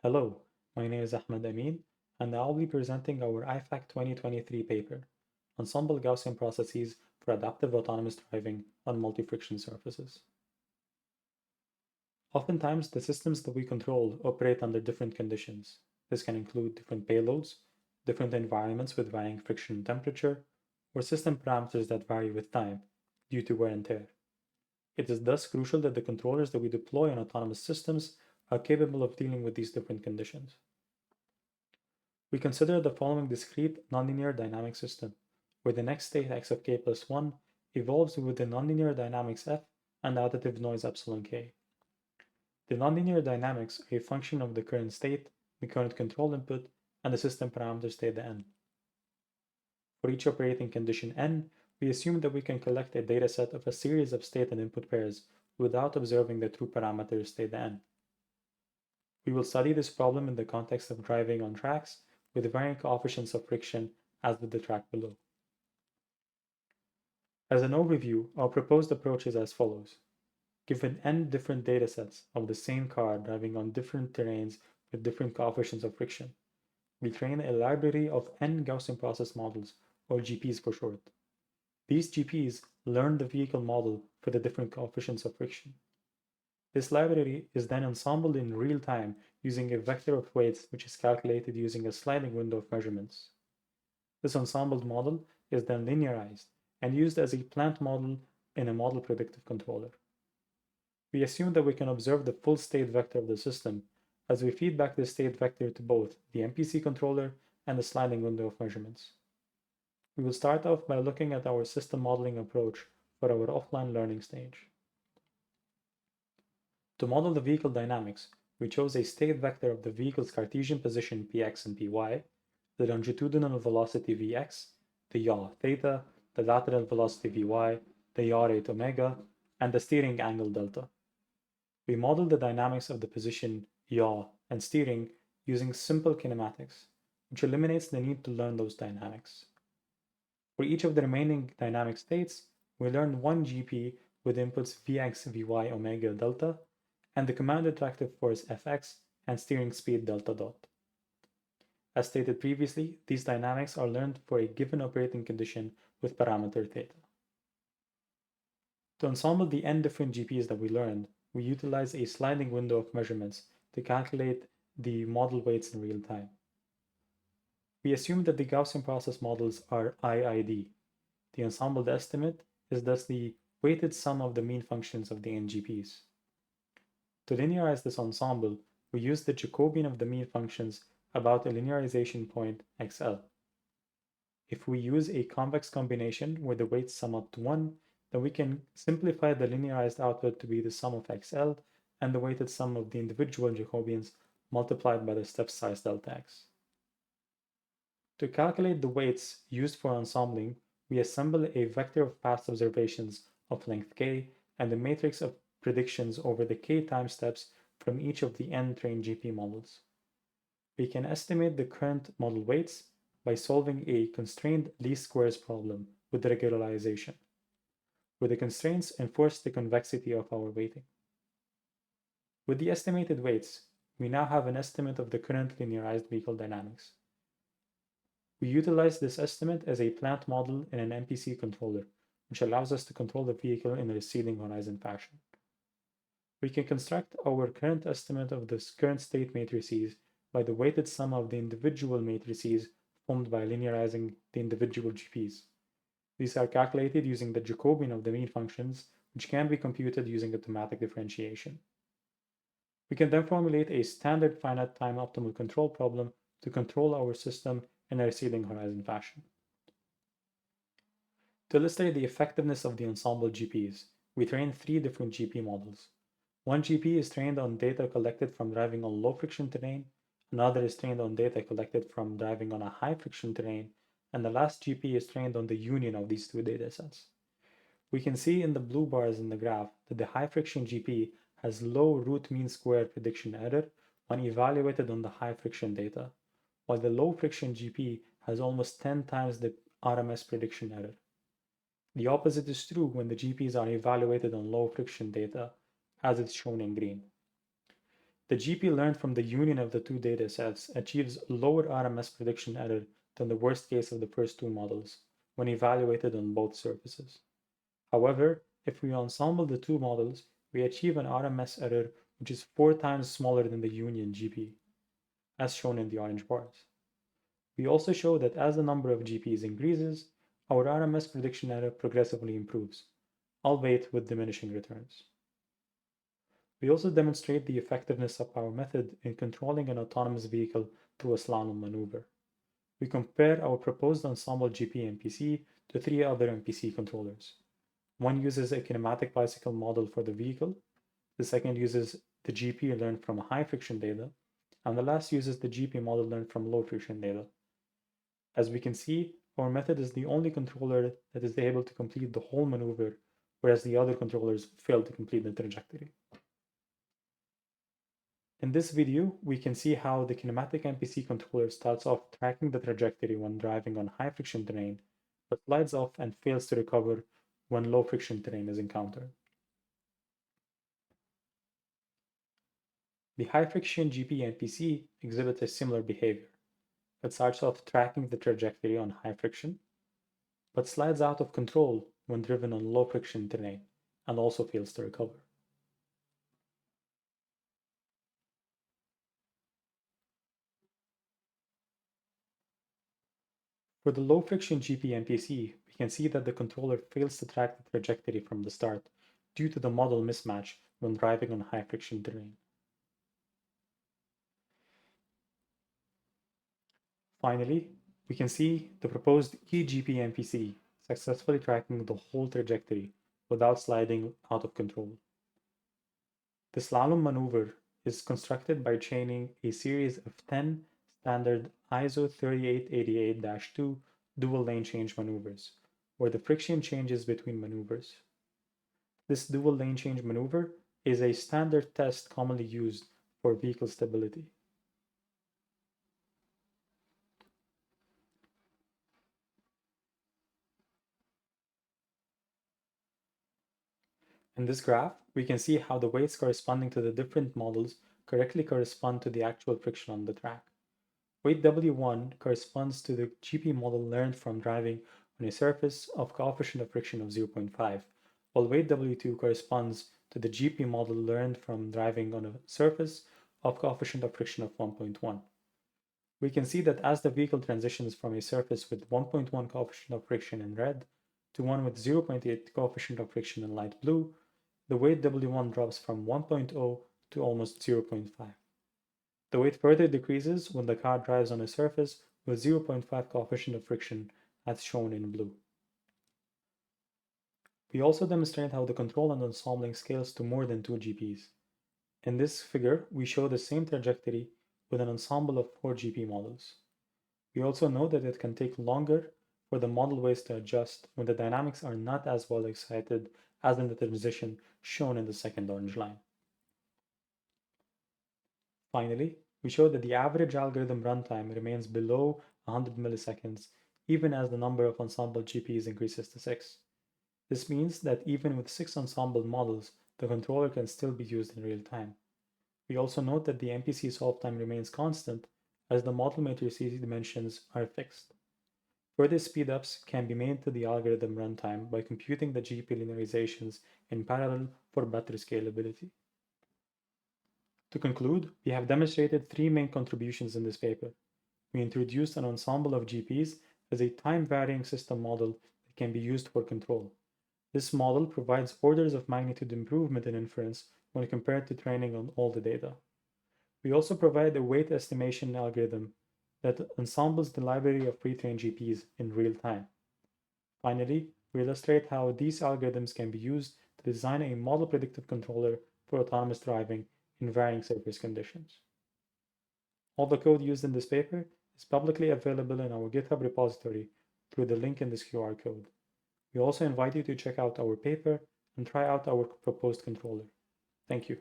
Hello, my name is Ahmed Amin, and I'll be presenting our IFAC 2023 paper, Ensemble Gaussian Processes for Adaptive Autonomous Driving on Multi-Friction Surfaces. Oftentimes, the systems that we control operate under different conditions. This can include different payloads, different environments with varying friction and temperature, or system parameters that vary with time due to wear and tear. It is thus crucial that the controllers that we deploy on autonomous systems are capable of dealing with these different conditions. We consider the following discrete nonlinear dynamic system, where the next state x of k plus 1 evolves with the nonlinear dynamics f and additive noise epsilon k. The nonlinear dynamics are a function of the current state, the current control input, and the system parameters theta n. For each operating condition n, we assume that we can collect a dataset of a series of state and input pairs without observing the true parameters theta n. We will study this problem in the context of driving on tracks with varying coefficients of friction as with the track below. As an overview, our proposed approach is as follows. Given n different datasets of the same car driving on different terrains with different coefficients of friction, we train a library of n Gaussian process models, or GPs for short. These GPs learn the vehicle model for the different coefficients of friction. This library is then ensembled in real time using a vector of weights which is calculated using a sliding window of measurements. This ensembled model is then linearized and used as a plant model in a model predictive controller. We assume that we can observe the full state vector of the system as we feed back the state vector to both the MPC controller and the sliding window of measurements. We will start off by looking at our system modeling approach for our offline learning stage. To model the vehicle dynamics, we chose a state vector of the vehicle's Cartesian position px and py, the longitudinal velocity vx, the yaw theta, the lateral velocity vy, the yaw rate omega, and the steering angle delta. We modeled the dynamics of the position, yaw, and steering using simple kinematics, which eliminates the need to learn those dynamics. For each of the remaining dynamic states, we learned one GP with inputs Vx, Vy, omega, delta, and the command attractive force Fx and steering speed delta dot. As stated previously, these dynamics are learned for a given operating condition with parameter theta. To ensemble the n different GPs that we learned, we utilize a sliding window of measurements to calculate the model weights in real time. We assume that the Gaussian process models are IID. The ensembled estimate is thus the weighted sum of the mean functions of the n GPs. To linearize this ensemble, we use the Jacobian of the mean functions about a linearization point xl. If we use a convex combination where the weights sum up to 1, then we can simplify the linearized output to be the sum of xl and the weighted sum of the individual Jacobians multiplied by the step size delta x. To calculate the weights used for ensembling, we assemble a vector of past observations of length k and a matrix of predictions over the k time steps from each of the n trained GP models. We can estimate the current model weights by solving a constrained least squares problem with regularization, where the constraints enforce the convexity of our weighting. With the estimated weights, we now have an estimate of the current linearized vehicle dynamics. We utilize this estimate as a plant model in an MPC controller, which allows us to control the vehicle in a receding horizon fashion. We can construct our current estimate of the current state matrices by the weighted sum of the individual matrices formed by linearizing the individual GPs. These are calculated using the Jacobian of the mean functions, which can be computed using automatic differentiation. We can then formulate a standard finite time optimal control problem to control our system in a receding horizon fashion. To illustrate the effectiveness of the ensemble GPs, we train 3 different GP models. One GP is trained on data collected from driving on low friction terrain, another is trained on data collected from driving on a high friction terrain, and the last GP is trained on the union of these 2 datasets. We can see in the blue bars in the graph that the high friction GP has low root mean square prediction error when evaluated on the high friction data, while the low friction GP has almost 10 times the RMS prediction error. The opposite is true when the GPs are evaluated on low friction data, as it's shown in green. The GP learned from the union of the two data sets achieves lower RMS prediction error than the worst case of the first two models when evaluated on both surfaces. However, if we ensemble the two models, we achieve an RMS error which is 4 times smaller than the union GP, as shown in the orange bars. We also show that as the number of GPs increases, our RMS prediction error progressively improves, albeit with diminishing returns. We also demonstrate the effectiveness of our method in controlling an autonomous vehicle through a slalom maneuver. We compare our proposed Ensemble EGP-MPC to 3 other MPC controllers. One uses a kinematic bicycle model for the vehicle, the second uses the GP learned from high friction data, and the last uses the GP model learned from low friction data. As we can see, our method is the only controller that is able to complete the whole maneuver, whereas the other controllers fail to complete the trajectory. In this video, we can see how the Kinematic MPC controller starts off tracking the trajectory when driving on high friction terrain, but slides off and fails to recover when low friction terrain is encountered. The high friction EGP-MPC exhibits a similar behavior. It starts off tracking the trajectory on high friction, but slides out of control when driven on low friction terrain and also fails to recover. For the low friction EGP-MPC, we can see that the controller fails to track the trajectory from the start due to the model mismatch when driving on high friction terrain. Finally, we can see the proposed EGP-MPC successfully tracking the whole trajectory without sliding out of control. The slalom maneuver is constructed by chaining a series of 10 standard ISO 3888-2 dual lane change maneuvers, where the friction changes between maneuvers. This dual lane change maneuver is a standard test commonly used for vehicle stability. In this graph, we can see how the weights corresponding to the different models correctly correspond to the actual friction on the track. Weight W1 corresponds to the GP model learned from driving on a surface of coefficient of friction of 0.5, while weight W2 corresponds to the GP model learned from driving on a surface of coefficient of friction of 1.1. We can see that as the vehicle transitions from a surface with 1.1 coefficient of friction in red to one with 0.8 coefficient of friction in light blue, the weight W1 drops from 1.0 to almost 0.5. The weight further decreases when the car drives on a surface with 0.5 coefficient of friction, as shown in blue. We also demonstrate how the control and ensembling scales to more than 2 GPs. In this figure, we show the same trajectory with an ensemble of 4 GP models. We also know that it can take longer for the model weights to adjust when the dynamics are not as well excited as in the transition shown in the second orange line. Finally, we show that the average algorithm runtime remains below 100 milliseconds even as the number of ensemble GPs increases to 6. This means that even with 6 ensemble models, the controller can still be used in real time. We also note that the MPC solve time remains constant as the model matrices dimensions are fixed. Further speedups can be made to the algorithm runtime by computing the GP linearizations in parallel for better scalability. To conclude, we have demonstrated 3 main contributions in this paper. We introduced an ensemble of GPs as a time-varying system model that can be used for control. This model provides orders of magnitude improvement in inference when compared to training on all the data. We also provide a weight estimation algorithm that ensembles the library of pre-trained GPs in real time. Finally, we illustrate how these algorithms can be used to design a model predictive controller for autonomous driving in varying surface conditions. All the code used in this paper is publicly available in our GitHub repository through the link in this QR code. We also invite you to check out our paper and try out our proposed controller. Thank you.